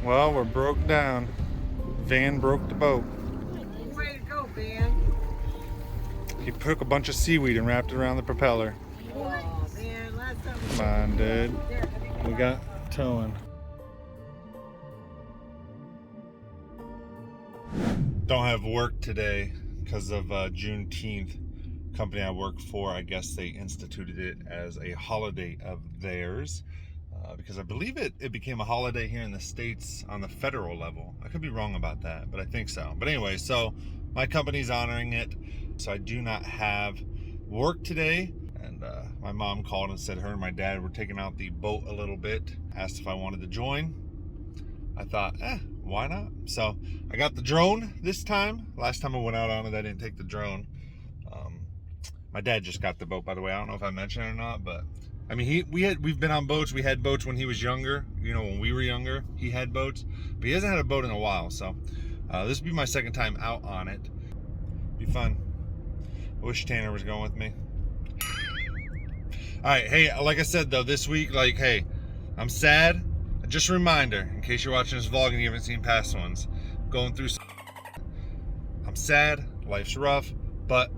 Well, we're broke down. Van broke the boat. Way to go, Ben. He took a bunch of seaweed and wrapped it around the propeller. Oh, man, last time Come on, dude. We got towing. Don't have work today because of Juneteenth. Company I work for, I guess they instituted it as a holiday of theirs. Because I believe it became a holiday here in the States on the federal level. I could be wrong about that, but I think so. But anyway, so my company's honoring it. So I do not have work today. And my mom called and said her and my dad were taking out the boat a little bit. Asked if I wanted to join. I thought, why not? So I got the drone this time. Last time I went out on it, I didn't take the drone. My dad just got the boat, by the way. I don't know if I mentioned it or not, but I mean, we've been on boats. We had boats when he was younger. You know, when we were younger, he had boats, but he hasn't had a boat in a while. So this will be my second time out on it. Be fun. I wish Tanner was going with me. All right, hey, like I said though, this week, like, hey, I'm sad. Just a reminder, in case you're watching this vlog and you haven't seen past ones, going through. I'm sad. Life's rough, but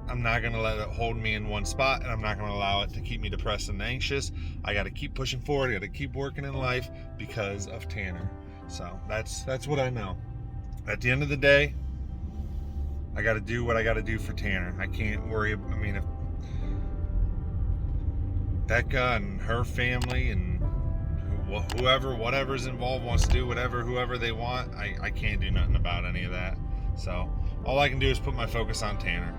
I'm not going to let it hold me in one spot, and I'm not going to allow it to keep me depressed and anxious. I got to keep pushing forward. I got to keep working in life because of Tanner. So that's what I know. At the end of the day, I got to do what I got to do for Tanner. I can't worry. I mean, if Becca and her family and whatever's involved wants to do whoever they want, I can't do nothing about any of that. So all I can do is put my focus on Tanner.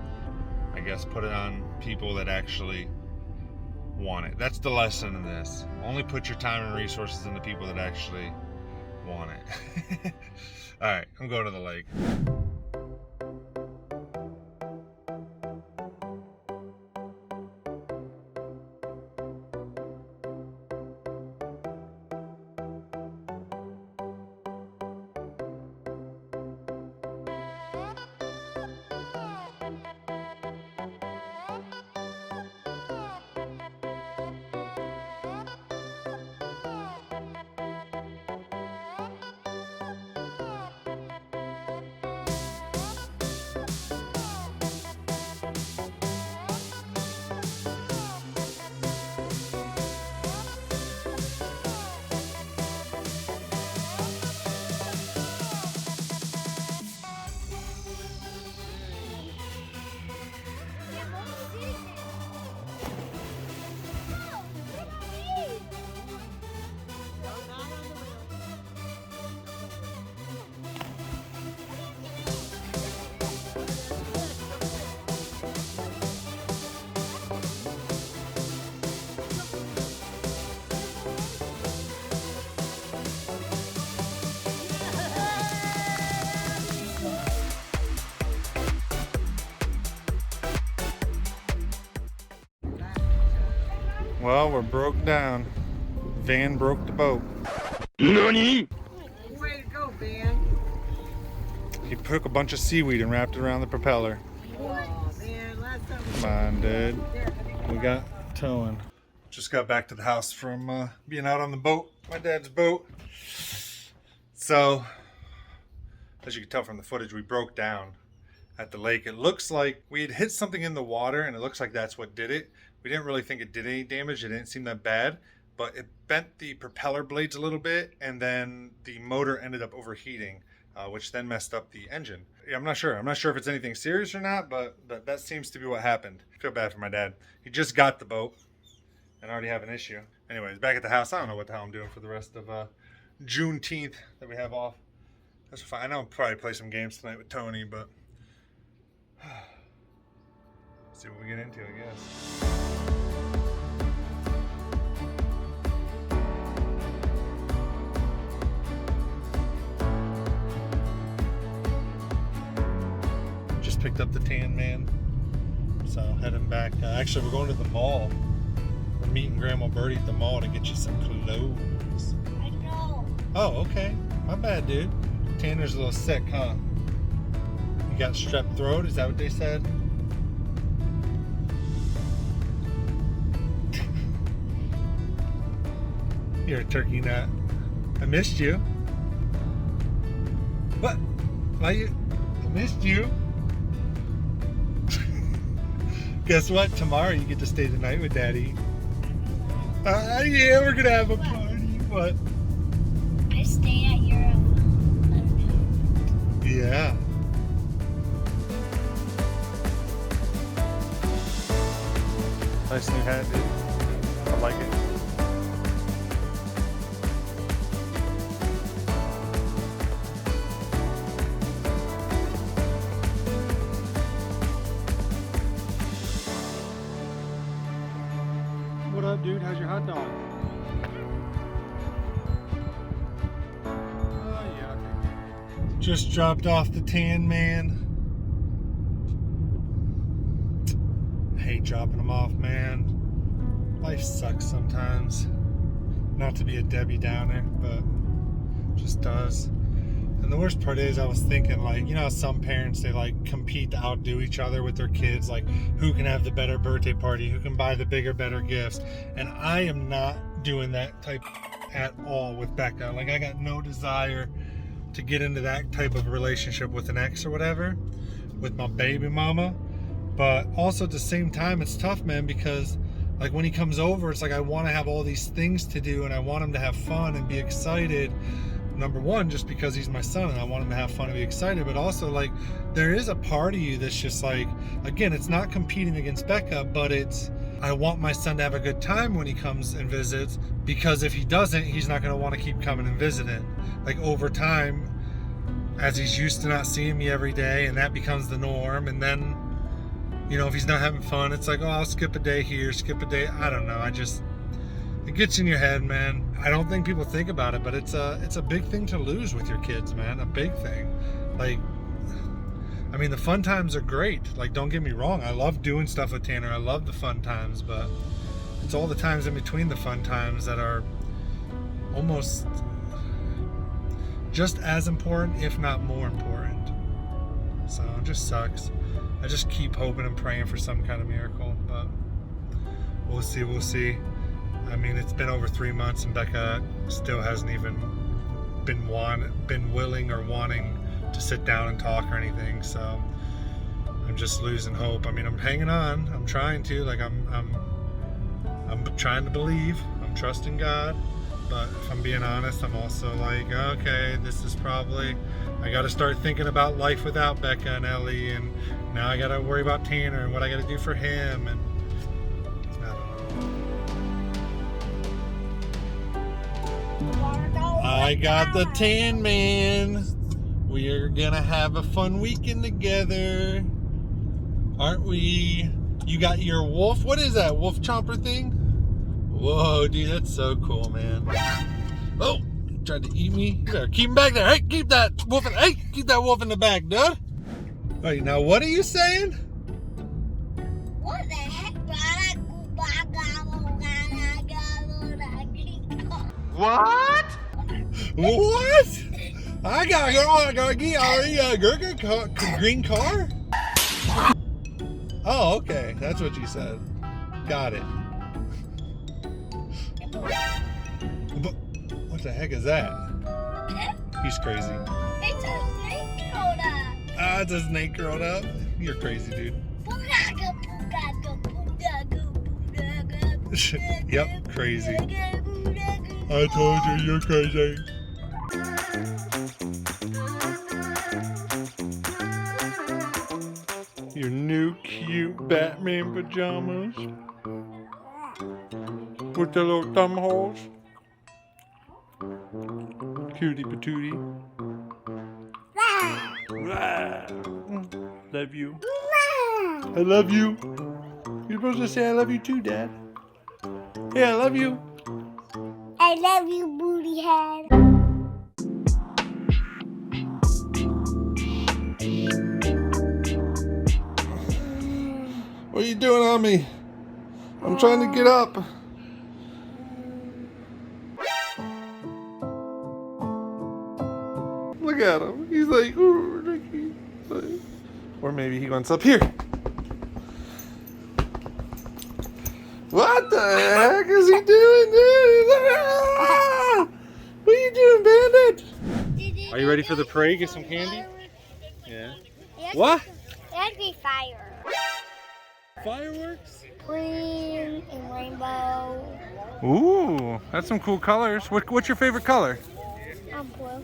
I guess put it on people that actually want it. That's the lesson of this. Only put your time and resources into people that actually want it. All right, I'm going to the lake. Well, we're broke down. Van broke the boat. NANI?! Way to go, Ben. He took a bunch of seaweed and wrapped it around the propeller. Oh, man, last time Come on, dude. We got towing. Just got back to the house from being out on the boat, my dad's boat. So, as you can tell from the footage, we broke down at the lake. It looks like we had hit something in the water, and it looks like that's what did it. We didn't really think it did any damage. It didn't seem that bad, but it bent the propeller blades a little bit, and then the motor ended up overheating, which then messed up the engine. I'm not sure. I'm not sure if it's anything serious or not, but that seems to be what happened. I feel bad for my dad. He just got the boat and already have an issue. Anyways, back at the house. I don't know what the hell I'm doing for the rest of Juneteenth that we have off. That's fine. I know I'll probably play some games tonight with Tony, but see what we get into, I guess. Just picked up the tan man, so heading back. Actually, we're going to the mall. We're meeting Grandma Birdie at the mall to get you some clothes. I know. Oh, okay. My bad, dude. Tanner's a little sick, huh? You got strep throat? Is that what they said? You're a turkey nut. I missed you. What? Why you? I missed you. Guess what? Tomorrow you get to stay the night with Daddy. Yeah, we're gonna have a party. What? I stay at your Yeah. Nice new hat, dude. I like it. What up, dude? How's your hot dog? Oh, yeah. Just dropped off the tan man. I hate dropping them off, man. Life sucks sometimes. Not to be a Debbie Downer, but it just does. And the worst part is, I was thinking, like, you know how some parents, they like compete to outdo each other with their kids, like who can have the better birthday party, who can buy the bigger, better gifts. And I am not doing that type at all with Becca. Like, I got no desire to get into that type of relationship with an ex or whatever, with my baby mama. But also at the same time, it's tough, man, because like when he comes over, it's like I want to have all these things to do and I want him to have fun and be excited. Number one, just because he's my son and I want him to have fun and be excited, but also like there is a part of you that's just like, again, it's not competing against Becca, but it's, I want my son to have a good time when he comes and visits, because if he doesn't, he's not going to want to keep coming and visiting. Like over time, as he's used to not seeing me every day, and that becomes the norm, and then, you know, if he's not having fun, it's like, oh, I'll skip a day here, skip a day. I don't know. It gets in your head, man. I don't think people think about it, but it's a big thing to lose with your kids, man. A big thing. Like, I mean, the fun times are great. Like, don't get me wrong. I love doing stuff with Tanner. I love the fun times, but it's all the times in between the fun times that are almost just as important, if not more important. So it just sucks. I just keep hoping and praying for some kind of miracle, but we'll see. I mean, it's been over 3 months and Becca still hasn't even been willing or wanting to sit down and talk or anything, so I'm just losing hope. I mean, I'm hanging on. I'm trying to, like, I'm trying to believe. I'm trusting God, but if I'm being honest, I'm also like, okay, this is probably, I got to start thinking about life without Becca and Ellie, and now I got to worry about Tanner and what I got to do for him, and I got the Tan Man. We are gonna have a fun weekend together, aren't we? You got your wolf. What is that, wolf chomper thing? Whoa, dude, that's so cool, man. Oh, he tried to eat me. You better keep him back there. Hey, keep that wolf in the back, dude. All right, now what are you saying? What the heck? What? What? I got green car? Oh, okay. That's what you said. Got it. But what the heck is that? He's crazy. It's a snake curled up. Ah, it's a snake curled up? You're crazy, dude. Yep, crazy. I told you you're crazy. Your new cute Batman pajamas with the little thumb holes. Cutie patootie. Love you. I love you. You're supposed to say I love you too, Dad. Yeah, I love you. I love you, booty head. What are you doing on me? I'm trying to get up. Look at him. He's like, ooh, Ricky. Or maybe he wants up here. What the heck is he doing, dude? He's like, ah! What are you doing, Bandit? Are you ready for the parade? Get some candy? Yeah. It What? had to be fire. Fireworks? Green and rainbow. Ooh, that's some cool colors. What's your favorite color? Blue.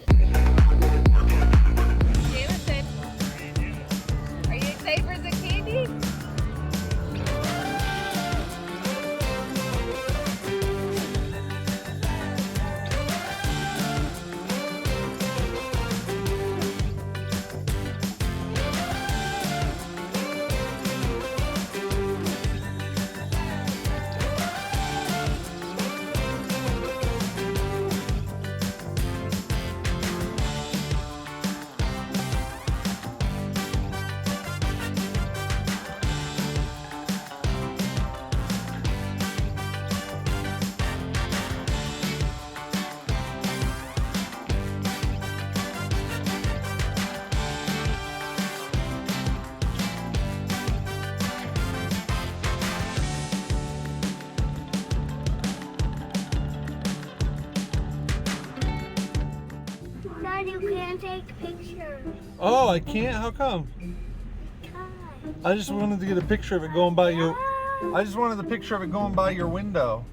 Jameson, are you excited for the candy? Dad, you can't take pictures. Oh, I can't? How come? I just wanted to get a picture of it going by your... I just wanted the picture of it going by your window.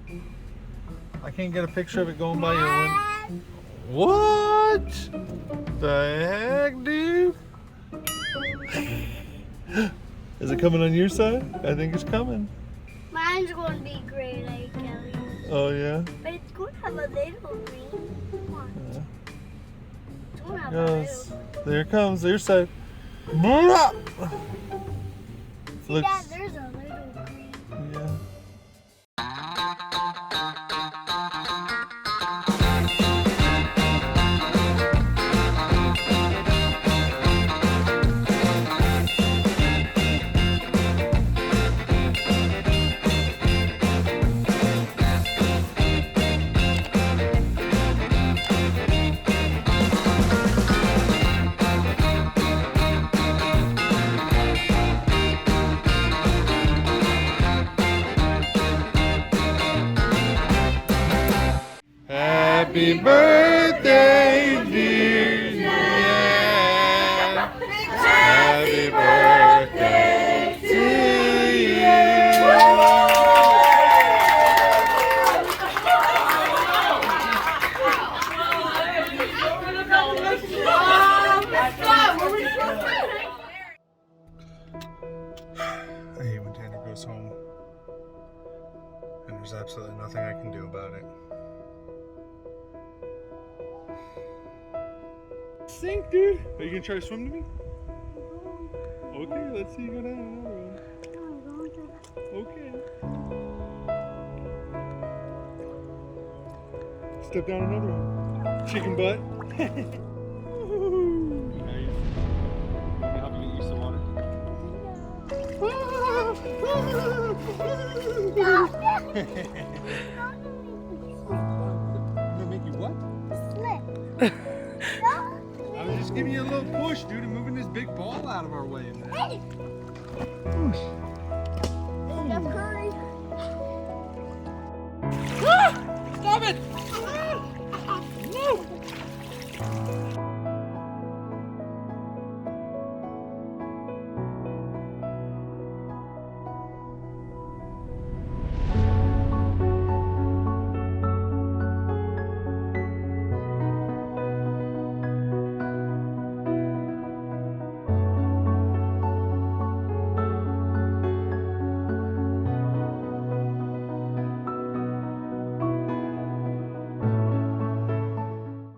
I can't get a picture of it going by your window. What? The heck, dude? Is it coming on your side? I think it's coming. Mine's going to be gray like Kelly. Oh, yeah? But it's going to have a little green. Come on. Yeah. It's going to have a Goes. little. There it comes. There's side. Blah! See, Looks... Dad, there's a little green. Yeah. Happy birthday, dear. Yeah. Happy birthday to you. I hate when Tanner goes home and there's absolutely nothing I can do about it. Sink, dude. Are you gonna try to swim to me? Okay, let's see you go down another one. Okay. Step down another one. Chicken butt. Nice. Let me help you get used to water. I'm gonna make you what? Slip. I was just giving you a little push, dude, and moving this big ball out of our way. Hey! Steph Curry.